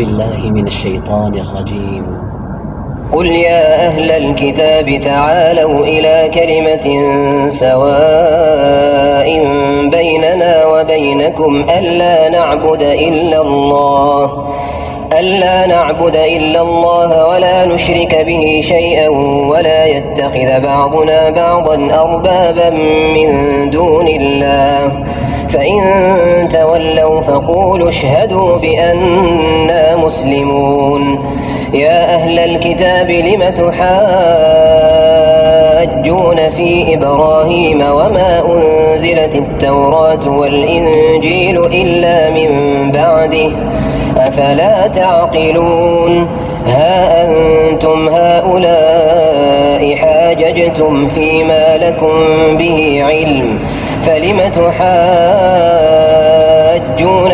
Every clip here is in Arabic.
بالله من الشيطان الرجيم. قل يا أهل الكتاب تعالوا إلى كلمة سواء بيننا وبينكم ألا نعبد إلا الله ولا نشرك به شيئا ولا يتخذ بعضنا بعضا أربابا من دون الله فإن تولوا فقولوا اشهدوا بأننا مسلمون. يا أهل الكتاب لم تحاجون في إبراهيم وما أنزلت التوراة والإنجيل إلا من بعده أفلا تعقلون. ها أنتم هؤلاء حاججتم فيما لكم به علم فلم تحاجون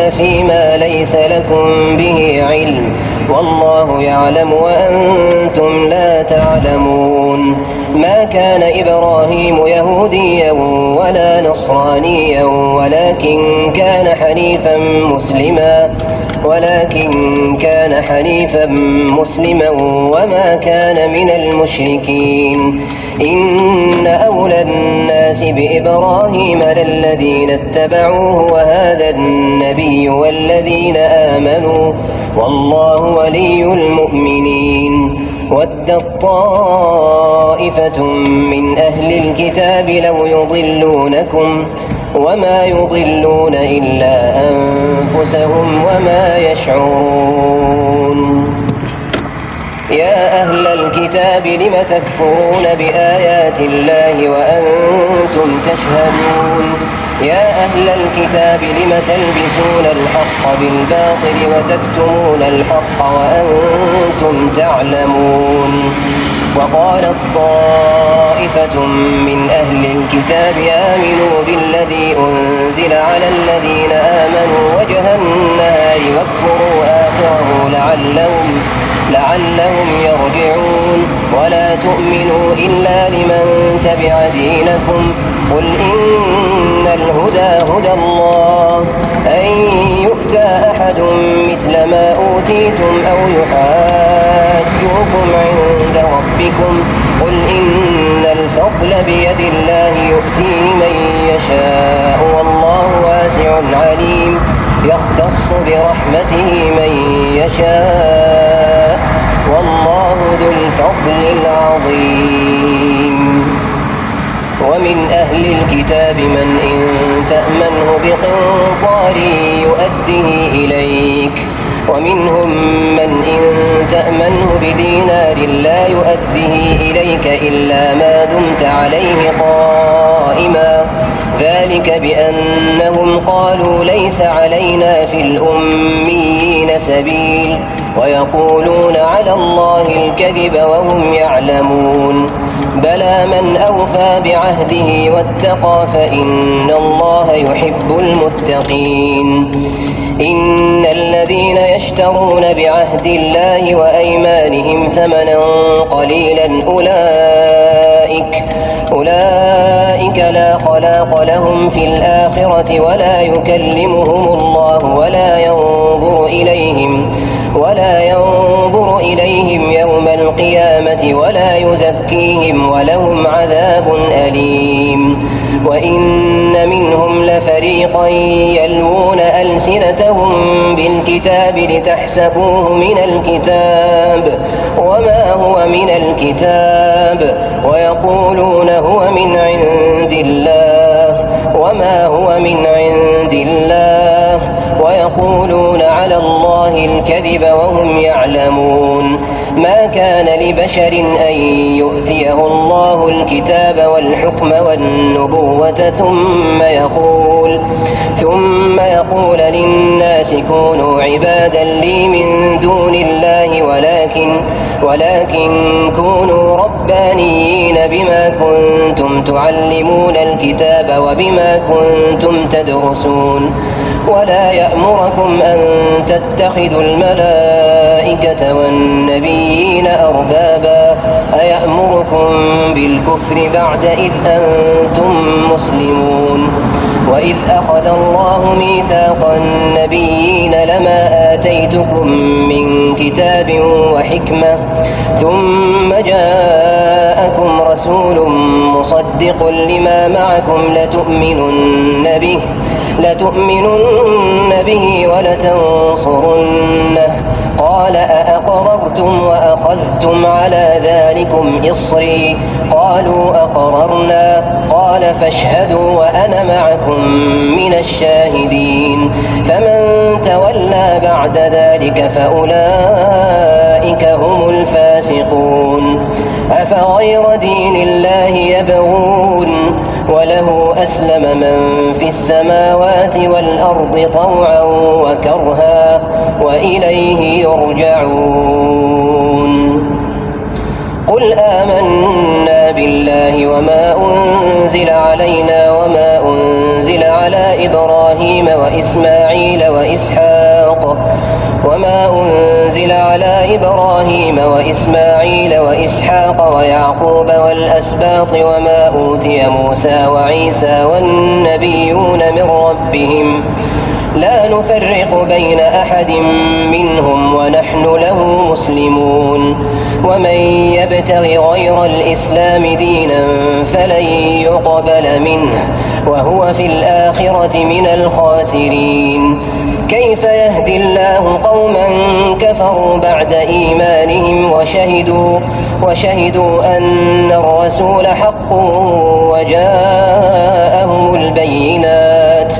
فيما ليس لكم به علم والله يعلم وأنتم لا تعلمون. ما كان إبراهيم يهوديا ولا نصرانيا ولكن كان حنيفا مسلما وما كان من المشركين. إن أولى الناس بإبراهيم للذين اتبعوه وهذا النبي والذين آمنوا والله ولي المؤمنين. ودت طائفة من أهل الكتاب لو يضلونكم وما يضلون إلا أنفسهم وما يشعرون. يا أهل الكتاب لم تكفرون بآيات الله وأنتم تشهدون. يا أهل الكتاب لم تلبسون الحق بالباطل وتكتمون الحق وأنتم تعلمون. وقالت طائفة من أهل الكتاب آمنوا بالذي أنزل على الذين آمنوا وجه النهار واكفروا آخره لعلهم يرجعون. ولا تؤمنوا إلا لمن تبع دينكم قل إن الهدى هدى الله أن يؤتى أحد مثل ما أوتيتم أو يحاجوكم عند ربكم قل إن الفضل بيد الله يؤتيه من يشاء والله واسع عليم يختص برحمته من يشاء والله ذو الفضل العظيم. ومن أهل الكتاب من إن تأمنه بقنطار يؤده إليك ومنهم من إن تأمنه بدينار لا يؤده إليك إلا ما دمت عليه قائما ذلك بأنهم قالوا ليس علينا في الأميين سبيل ويقولون على الله الكذب وهم يعلمون. بلى من أوفى بعهده واتقى فإن الله يحب المتقين. إن الذين يشترون بعهد الله وأيمانهم ثمنا قليلا أولئك لا خلاق لهم في الآخرة ولا يكلمهم الله ولا ينظر إليهم يوم القيامة ولا يزكيهم ولهم عذاب أليم. وإن منهم لفريقا يلوون ألسنتهم بالكتاب لتحسبوه من الكتاب وما هو من الكتاب ويقولون هو من عند الله وما هو من عند الله ويقولون على الله الكذب وهم يعلمون. ما كان لبشر أن يؤتيه الله الكتاب والحكم والنبوة ثم يقول للناس كونوا عبادا لي من دون الله ولكن كونوا ربانيين بما كنتم تعلمون الكتاب وبما كنتم تدرسون. ولا يأمركم أن تتخذوا الملائكة والنبيين أربابا أيأمركم بالكفر بعد إذ أنتم مسلمون. وإذ أخذ الله ميثاق النبيين لما آتيتكم من كتاب وحكمة ثم جاءكم رسول مصدق لما معكم لتؤمنن به ولتنصرنه قال أأقررتم وأخذتم على ذلكم إصري قالوا أقررنا قال فاشهدوا وأنا معكم من الشاهدين فمن تولى بعد ذلك فأولئك هم الفاسقون أفغير دين الله يبغون وله أسلم من في السماوات والأرض طوعا وكرها وإليه يرجعون قل آمنا بالله وما أنزل علينا وما أنزل على إبراهيم وإسماعيل وإسحاق ويعقوب والأسباط وما أوتي موسى وعيسى والنبيون من ربهم لا نفرق بين أحد منهم ونحن له مسلمون ومن يبتغ غير الإسلام دينا فلن يقبل منه وهو في الآخرة من الخاسرين كيف يهدي الله قوما كفروا بعد إيمانهم وشهدوا أن الرسول حق وجاءهم البينات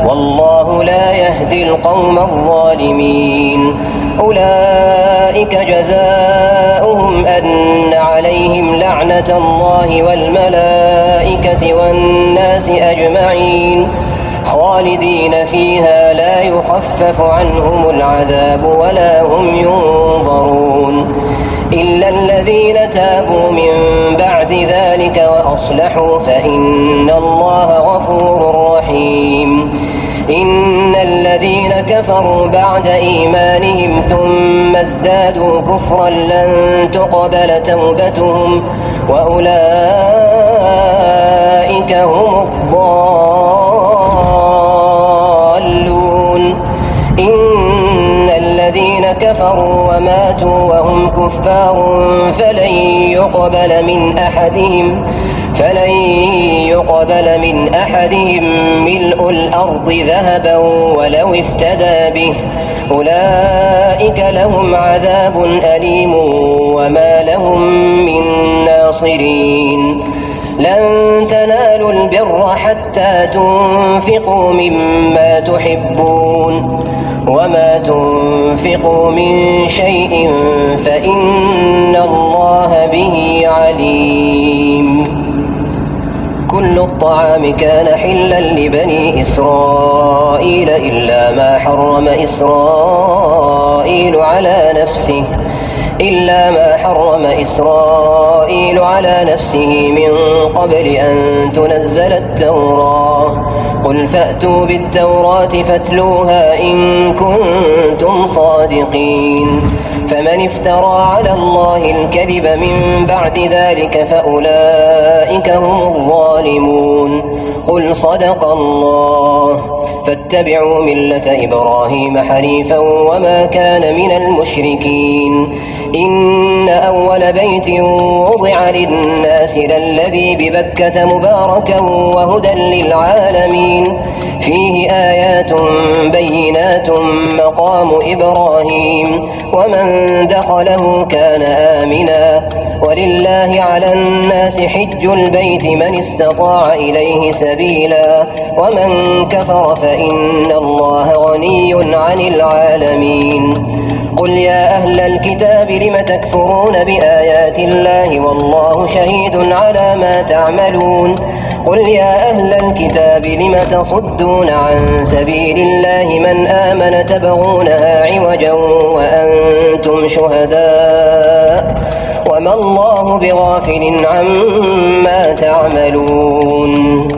والله لا يهدي القوم الظالمين أولئك جزاؤهم أن عليهم لعنة الله والملائكة والناس أجمعين خالدين فيها لا يخفف عنهم العذاب ولا هم ينظرون إلا الذين تابوا من بعد ذلك وأصلحوا فإن الله غفور رحيم إن الذين كفروا بعد إيمانهم ثم ازدادوا كفرا لن تقبل توبتهم وأولئك هم الضالون إن الذين كفروا وماتوا وهم كفار فلن يقبل من أحدهم ملء الأرض ذهبا ولو افتدى به أولئك لهم عذاب أليم وما لهم من ناصرين لن تنالوا البر حتى تنفقوا مما تحبون وما تنفقوا من شيء فإن الله به عليم كل الطعام كان حلا لبني إسرائيل إلا ما حرم إسرائيل على نفسه من قبل أن تنزل التوراة قل فأتوا بالتوراة فاتلوها إن كنتم صادقين فمن افترى على الله الكذب من بعد ذلك فأولئك هم الظالمون قل صدق الله فاتبعوا ملة إبراهيم حنيفا وما كان من المشركين إن أول بيت وضع للناس للذي ببكة مباركا وهدى للعالمين فيه آيات بينات مقام إبراهيم ومن دخله كان آمنا ولله على الناس حج البيت من استطاع إليه سبيلا ومن كفر فإن الله غني عن العالمين قل يا أهل الكتاب لم تكفرون بآيات الله والله شهيد على ما تعملون قل يا أهل الكتاب لم تصدون عن سبيل الله من آمن تبغونها عوجا وأنتم شهداء وما الله بغافل عما تعملون